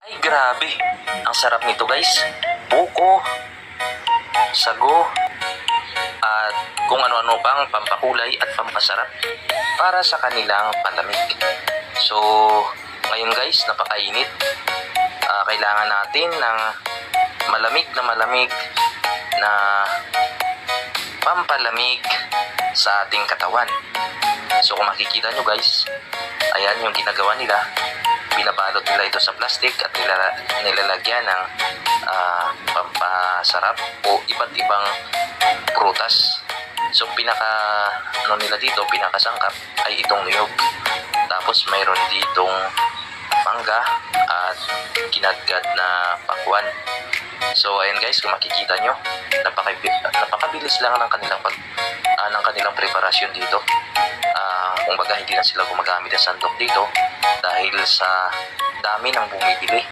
Ay grabe, ang sarap nito guys. Buko, sago, at kung ano-ano pang pampakulay at pampasarap para sa kanilang palamig. So, ngayon guys, napakainit. Kailangan natin ng malamig na pampalamig sa ating katawan. So kung makikita nyo guys, ayan yung ginagawa nila. Binabalot nila ito sa plastic at nilalagyan ng pampasarap o iba't ibang prutas. So pinaka pinakasangkap ay itong niyog. Tapos mayroon ditong mangga at kinadkad na pakwan. So ayan guys, kung makikita nyo, napakabilis lang ng kanilang preparasyon dito. Kumbaga hindi na sila gumagamit ng sandok dito dahil sa dami ng bumibili.